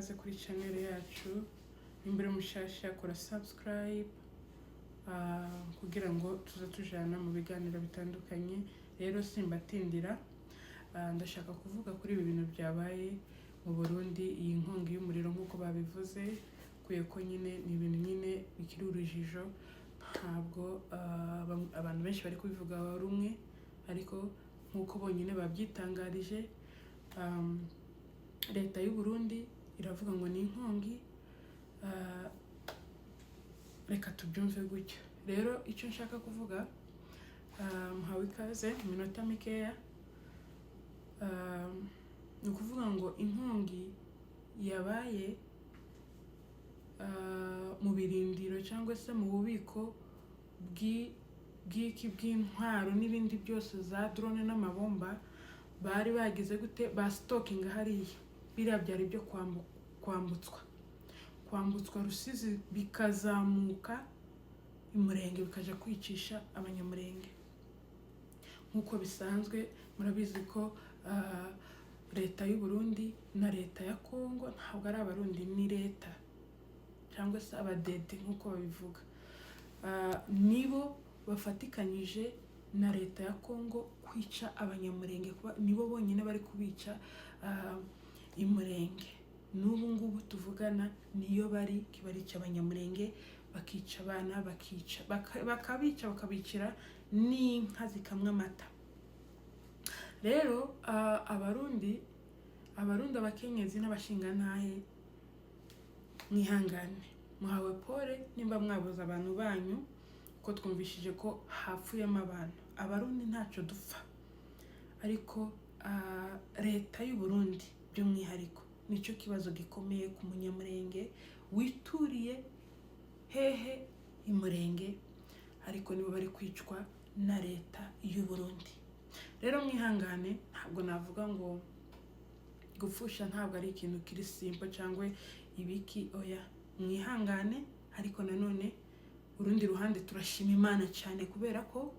ikaze kuri channel yacu. Imbere mushasha kora subscribe kugira ngo tuza tujana mu biganiro bitandukanye. Rero simbatindira, ndashaka kuvuga kuri ibi bintu byabaye mu Burundi, iyi nkongi y'umuriro nkuko babivuze, kuye ko nyine ni ibintu nyine bikiri urujijo. Ntabwo abantu benshi bari kubivuga rumwe, ariko nkuko bonyine babyitangarije, leta y'u Burundi iravuga ngo ni inkongi, reka tubyumve gutyo. Rero icyo nshaka kuvuga, muhawe ikaze mu minota mikeya. Ni ukuvuga ngo inkongi yabaye mu birindiro cyangwa se mu bubiko bw'intwaro n'ibindi byose za drone n'amabomba bari bagize gute, ba stocking hariya. Biriya byari byo kwambutswa Rusizi bikazamuka Imurenge bikaja kwicisha abanyamurenge. Nkuko bisanzwe murabizi ko leta y'u Burundi na leta ya Kongo ntabwo ari abarundi, ni leta cyangwa se abadede nkuko babivuga. Nibo bafatikanyije na leta ya Kongo kwica abanyamurenge, nibo bonyine bari kubica Imurenge. N'ubu ngubu tuvugana niyo bari kibarica abanyamurenge, bakica abana, bakabica bakabicira n'inka zikamwa amata. Rero abarundi abakenyezi n'abashingantahe, mwihangane, muhawe pole nimba mwabuze abantu banyu, ko twumvishije ko hapfuyemo abantu. Abarundi ntacyo dupfa, ariko leta y'u Burundi by'umwihariko nicyo kibazo gikomeye ku munyamurenge wituriye hehe Imurenge, ariko nibo bari kwicwa na leta y'u Burundi. Rero mwihangane, ntabwo navuga ngo gupfusha ntabwo ari ikintu kiri simple cyangwa ibiki, oya, mwihangane. Ariko nanone urundi ruhande turashima Imana cyane, kubera ko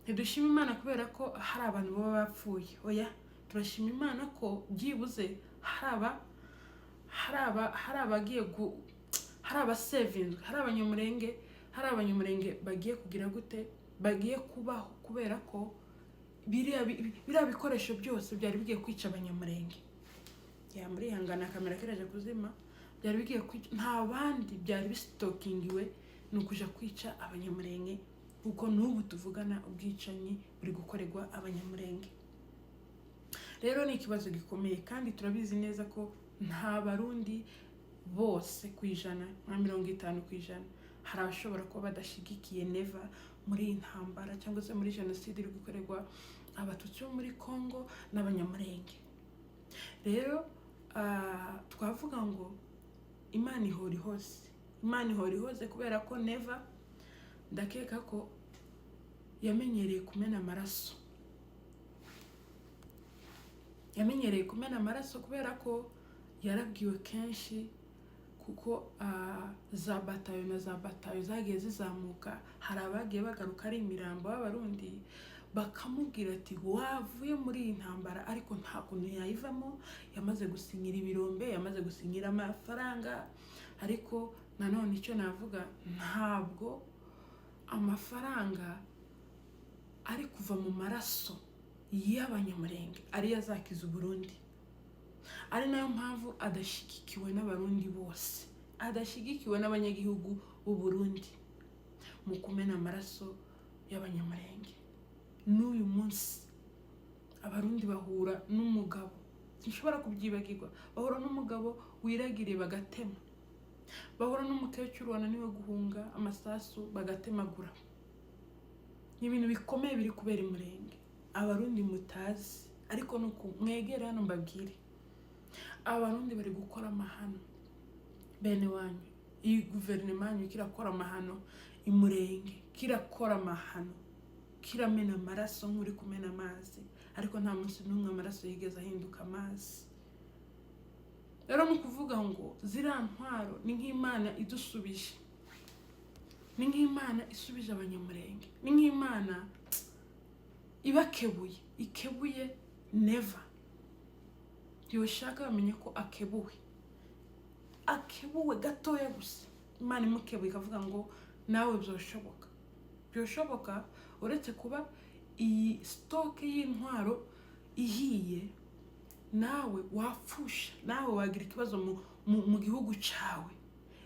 ntidushima Imana kubera ko hari abantu baba bapfuye, oya, turashima Imana ko byibuze hari abasevinzwe, hari abanyamurenge bagiye kugira gute, bagiye kubaho, kubera ko biriya bikoresho byose byari bigiye kwica abanyamurenge. Murihangana, kamera kiraje kuzima, byari bigiye kwica, nta bandi byari bistokingiwe, ni ukuja kwica abanyamurenge, kuko n'ubu tuvugana ubwicanyi buri gukorerwa abanyamurenge. Rero ni ikibazo gikomeye, kandi turabizi neza ko nta barundi bose kwijana nka 50% hari abashobora kuba badashigikiye neva muri iyi ntambara cyangwa se muri jenoside iri gukorerwa abatutsi bo muri Kongo n'abanyamurenge. Rero twavuga ngo Imana ihora ihose, kubera ko neva ndakeka ko yamenyereye kumena amaraso, kubera ko yarabwiwe kenshi, kuko za batayo zagiye zizamuka, hari abagiye bagaruka ari imirambo y'abarundi, bakamubwira ati wavuye muri iyi ntambara, ariko nta kuntu yayivamo, yamaze gusinyira ibirombe, yamaze gusinyira amafaranga. Ariko nanone icyo navuga, ntabwo amafaranga ari kuva mu maraso y'abanyamurenge ariyo azakiza Burundi. Ari nayo mpamvu adashigikiwe n'abarundi bose, adashigikiwe n'abanyagihugu b'u Burundi mu kumena amaraso y'abanyamurenge. N'uyu munsi abarundi bahura n'umugabo, sinshobora kubyibagirwa, bahura n'umugabo wiragiriye bagatema, bahura n'umukecuru wananiwe guhunga amasasu bagatemagura. Ni ibintu bikomeye biri kubera Imurenge, abarundi mutazi, ariko nuko mwegera hano mbabwire, abarundi bari gukora amahano. Bene wanyu, iyi guverinoma yanyu kirakora amahano, Imurenge kirakora amahano, kiramena amaraso nk'uri kumena amazi, ariko nta munsi n'umwe amaraso yigeze ahinduka amazi. Rero mu kuvuga ngo ziriya ntwaro ni nk'Imana idusubije, ni nk'Imana isubije abanyamurenge, ni nk'Imana ikebuye neva. yoshaka bamenye ko akebuwe, akebuwe gatoya gusa, Imana imukebuye ikavuga ngo nawe byoshoboka uretse kuba iyi stoke y'intwaro ihiye, nawe wapfusha, nawe wagira ikibazo mu gihugu cawe.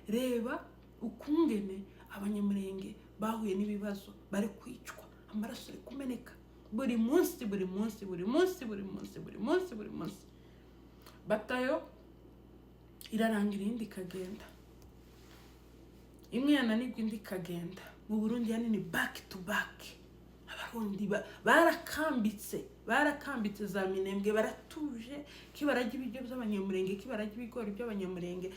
Reba ukungene abanyamurenge bahuye n'ibibazo, bari kwicwa, amaraso ari kumeneka buri munsi. Batayo irarangira indi ikagenda, imwe yananirwa indi ikagenda. Mu Burundi yani back to back. Abarundi barakambitse za Minembwe, baratuje, kibarajya ibiryo by'abanyamurenge, kibarajya ibigori by'abanyamurenge,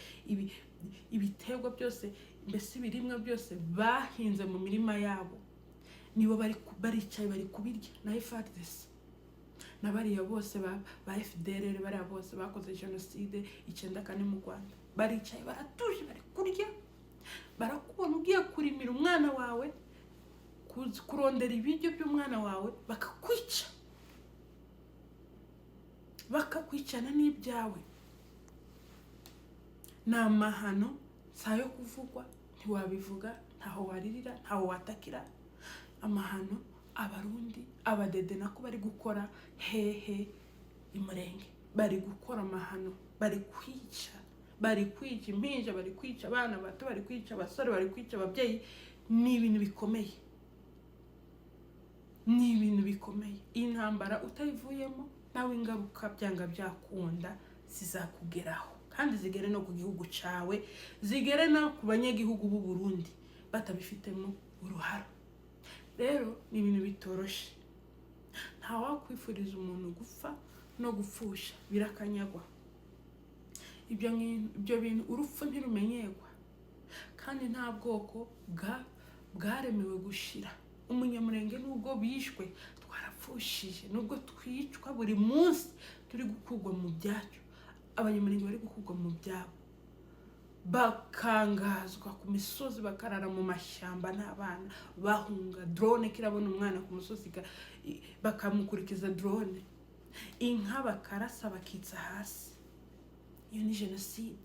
ibitego byose, mbese ibirimwa byose bahinze mu mirima yabo, nibo baricaye bari kubirya. Na FARDC n'abariya bose ba FDLR, bariya bose bakoze genocide 94 mu Rwanda, baricaye baratuje bari kurya. Barakubona ugiye kurimira umwana wawe, kurondera ibiryo by'umwana wawe, bakakwicana n'ibyawe. N'amahano sayo kuvugwa, ntiwabivuga, ntaho waririra, ntaho watakira. Amahano abarundi abadede nako bari gukora hehe imurenge, bari gukora amahano, bari kwica impinja, bari kwica abana bato, bari kwica abasore, bari kwica ababyeyi. Ni ibintu bikomeye. Intambara utayivuyemo nawe ingaruka byanga byakunda zizakugeraho, kandi zigere no ku gihugu cawe, zigere no ku banyagihugu b'u Burundi batabifitemo uruhara. Rero ni ibintu bitoroshe, nta wakwifuriza umuntu gupfa no gupfusha, birakanyagwa. Ibyo bintu urupfu ntirumenyerwa, kandi nta bwoko bwaremewe gushira. Umunyamurenge nubwo bishwe twarapfushije, nubwo twicwa buri munsi turi gukugwa mu byacu, abanyamurenge bari gukugwa mu byabo, bakangazwa ku misozi, bakarara mu mashyamba n'abana bahunga. Drone kirabona umwana ku musozi bakamukurikiza drone, inka bakarasa bakitsa hasi. Iyo ni genocide.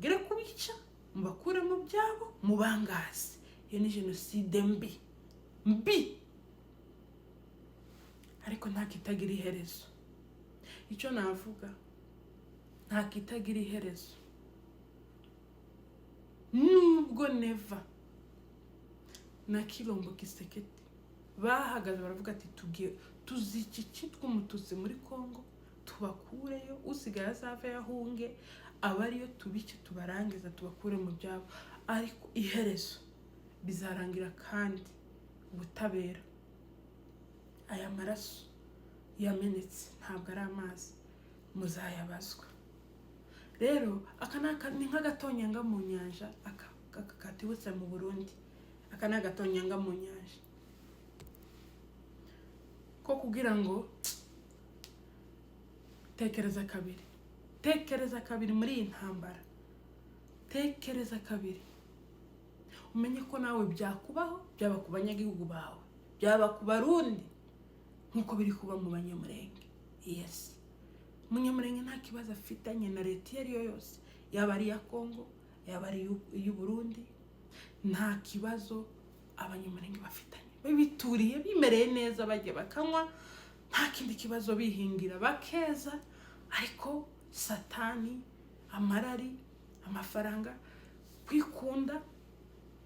Gere kubica mubakure mu byabo, mubangaze. Iyo ni genocide mbi. Ariko nta kitagira iherezo. Icyo navuga, nta kitagira iherezo. Nubwo neva na Kilombo Kisekedi bahagaze baravuga ati tuzica icyitwa umututsi muri Kongo, tubakureyo, usigaye azave yahunge, abariyo tubice, tubarangiza, tubakure mu byabo. Ariko iherezo bizarangira, kandi ubutabera, aya maraso yamenetse ntabwo ari amazi, muzayabazwa. Rero aka ni nk'agatonyanga mu nyanja, katibutse mu Burundi. Aka ni agatonyanga mu nyanja ko kugira ngo tekereza kabiri muri iyi ntambara. Tekereza kabiri, umenye ko nawe byakubaho, byaba ku banyagihugu bawe, byaba ku Barundi, nk'uko biri kuba mu banyamurenge. Yes, umunyamurenge nta kibazo afitanye na leta iyo ariyo yose, yaba ari iya Kongo, yaba ari iy'u Burundi. Nta kibazo abanyamurenge bafitanye, bituriye bimereye neza, bajya bakanywa, nta kindi kibazo, bihingira bakeza. Ariko satani, amarari, amafaranga, kwikunda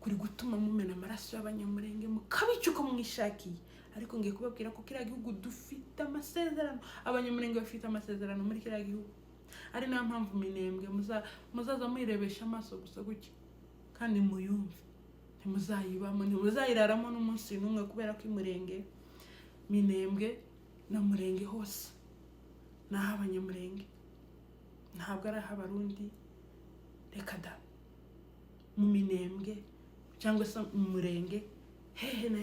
kuri gutuma mumena amaraso y'abanyamurenge, mukabica uko mwishakiye. Ariko ngiye kubabwira ko kiriya gihugu dufite amasezerano, abanyamurenge bafite amasezerano muri kiriya gihugu. Ari nayo mpamvu Minembwe muzaza muyirebesha amaso gusa gutya, kandi muyumve, ntimuzayibamo, ntimuzayiraramo n'umunsi n'umwe, kubera ko imurenge, Minembwe na Murenge hose naho abanyamurenge, ntabwo ari abarundi. Reka da, mu Minembwe cyangwa se mu Murenge, hehe na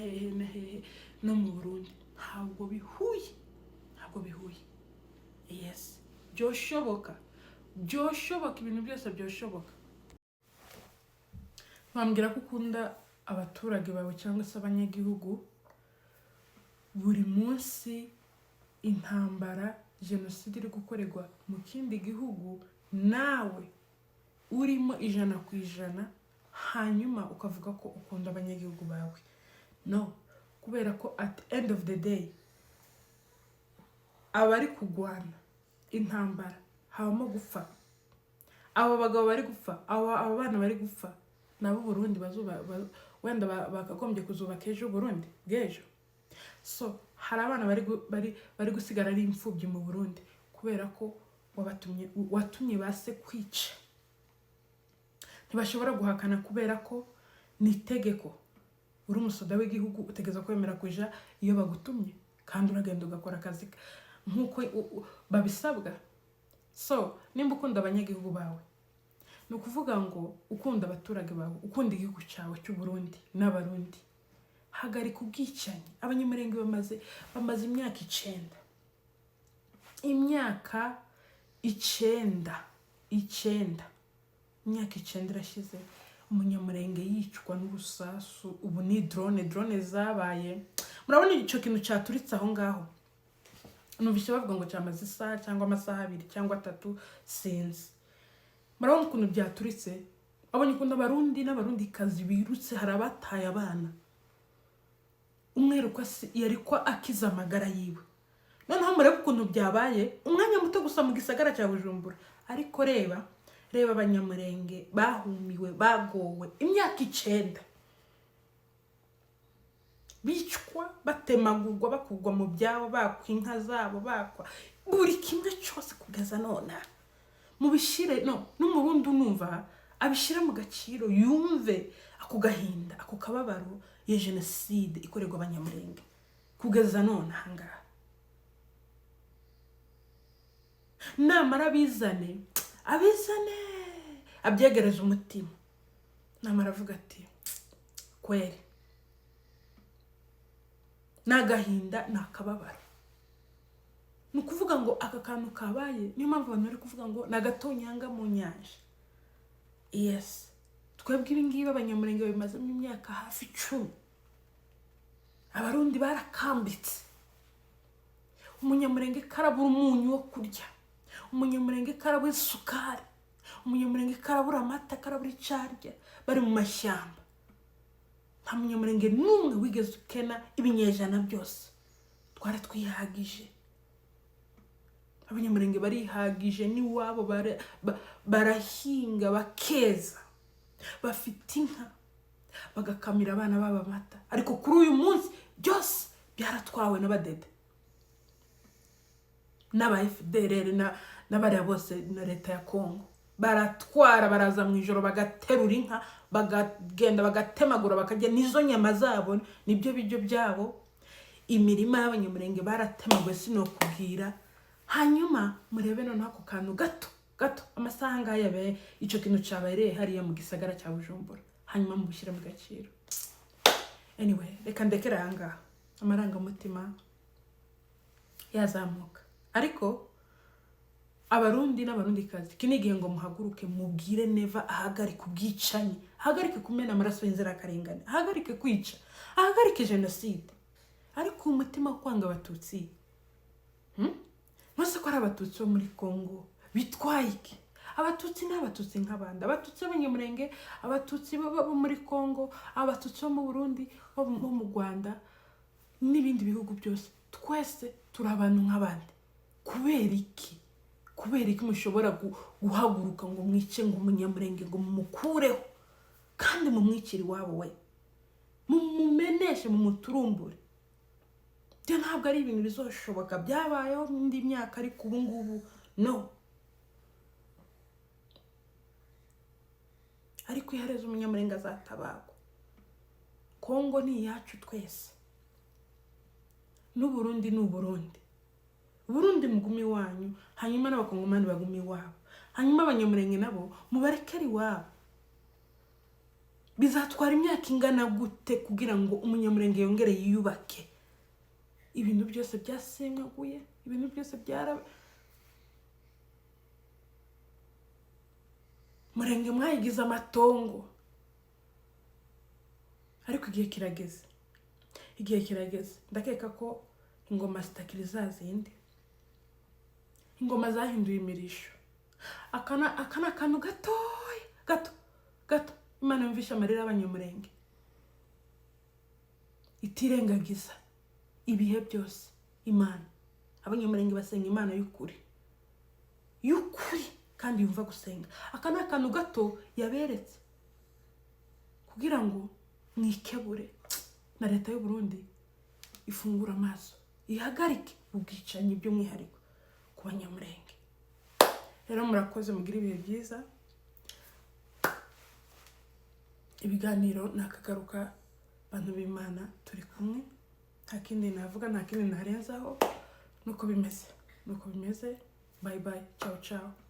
hehe no mu Burundi, ntabwo bihuye. Yes, byoshoboka, ibintu byose byoshoboka. Bambwira ko ukunda abaturage bawe cyangwa se abanyagihugu. Buri munsi intambara, jenoside iri gukorerwa mu kindi gihugu, nawe urimo 100%, hanyuma ukavuga ko ukunda abanyagihugu bawe. No, kubera ko at the end of the day abari kugwana intambara habamo gupfa. Abo bagabo bari gupfa, abo bana bari gupfa, nabo Burundi wenda bakagombye kuzubaka ejo Burundi bw'ejo. So hari abana bari gusigara ari imfubyi mu Burundi kubera ko watumye base kwica. Ntibashobora guhakana kubera ko ni itegeko. Uri umusoda w'igihugu utegeza kwemera kuja iyo bagutumye, kandi uragenda ugakora akazi nkuko babisabwa. So nimba ukunda abanyagihugu bawe, ni ukuvuga ngo ukunda abaturage bawe, ukunda igihugu cyawe cy'u Burundi n'abarundi. Hagarika ubwicanyi. Abanyamurenge bamaze imyaka 9. Imyaka 9 irashize umunyamurenge yicwa n'urusasu. Ubu ni drone zabaye. Murabona icyo kintu cyaturitse aho ngaho. Numvise bavuga ngo cyamaze isaha cyangwa amasaha 2 cyangwa 3 sinzi. Murabona ukuntu byaturitse. Abonye ukuntu abarundi n'abarundikazi birutse, hari abataye abana. Umweruko yari ko akiza amagara yiwe. Noneho murebe ukuntu byabaye umwanya muto gusa mu gisagara cya Bujumbura. Ariko reba abanyamurenge bahumiwe, bagowe imyaka 9. Bicwa, batemagurwa, bakugwa mu byabo, bakwa inka zabo, bakwa buri kimwe cyose kugeza none. Mubishire n'umurundi numva abishira mu gaciro, yumve ako gahinda, ako kababaro ya jenoside ikorerwa abanyamurenge kugeza none ahangaha. Namara bizane abyegereza umutima. Namara avuga ati kweri nagahinda nakababara. Nukuvuga ngo aka kantu kabaye, niyo mpamvu abantu bari kuvuga ngo nagatonyanga mu nyanja. Yes, twebwe ibingibi abanyamurenge bimaze mu myaka hafi 10. Abarundi barakambitse. Umunyamurenge karabura umunyu wo kurya, umunyamurenge karabura isukari, umunyamurenge karabura amata, karabura icarya, bari mu mashyamba. Nta munyamurenge n'umwe wigeze ukena ibinyejana byose. Twaratwihagije. Abanyamurenge barihagije, ni wabo barahinga bakeza, bafite inka, bagakamira abana baba amata. Ariko kuri uyu munsi byose byaratwawe n'abadede n'aba FDLR n'abariya bose na leta ya Kongo. Baratwara, baraza mu ijoro bagaterura inka, bagagenda bagatemagura, bakajya nizo nyama zabo, nibyo bijyo byabo. Imirima y'abanyamurenge baratemaguye sinokubwira. Hanyuma murebe none ako kantu gato amasaha ngaya yabaye icyo kintu cyabaye hariya mu gisagara cya Bujumbura, hanyuma mubishyira mu gaciro. Anyway, reka ndekera ahangaha. Amarangamutima yazamuka. Ariko abarundi n'abarundikazi, iki ni igihe ngo muhaguruke mubwire neva ahagarike ubwicanyi, ahagarike kumena amaraso y'inzirakarengane, ahagarike kwica, ahagarike jenoside. Ariko umutima kwanga abatutsi, Mwese ko ari abatutsi bo muri Kongo bitwaye iki? Abatutsi n'abatutsi nk'abandi, abatutsi b'abanyamurenge, abatutsi bo muri Kongo, abatutsi bo mu Burundi, bo mu Rwanda n'ibindi bihugu byose, twese turi abantu nk'abandi. Kubera iki mushobora guhaguruka ngo mwice ngo umunyamurenge ngo mumukureho kandi mumwicira iwabo we, mumumeneshe, mumuturumbure? Byo ntabwo ari ibintu bizoshoboka. Byabayeho indi myaka, ariko ubu ngubu no. Ariko ihereza umunyamurenge azatabagwa. Kongo ni iyacu twese, n'Uburundi n'Uburundi. Burundi mugumi wanyu, hanyuma n'abakongomani bagumi wabo, hanyuma abanyamurenge nabo mubarekere iwabo. Bizatwara imyaka ingana gute kugira ngo umunyamurenge yongere yiyubake? Ibintu byose byasenyaguye, ibintu byose Murenge mwayigize amatongo. Ariko igihe kirageze, ndakeka ko ingoma zitakiri zazindi. Ingoma zahinduye imirisho. Akana kantu gatoya gato Imana yumvisha amarira y'abanyamurenge itirengagiza ibihe byose. Imana, abanyamurenge basenga Imana y'ukuri kandi yumva gusenga. Aka ni akantu gato yaberetse kugira ngo mwikebure na leta y'u Burundi ifungura amaso ihagarike ubwicanyi by'umwihariko ku banyamurenge. Rero murakoze, mugira ibihe byiza. Ibiganiro nakagaruka, bantu b'Imana turi kumwe, nta kindi navuga, nta kindi narenzaho. Nuko bimeze. Bye bye, ciao ciao.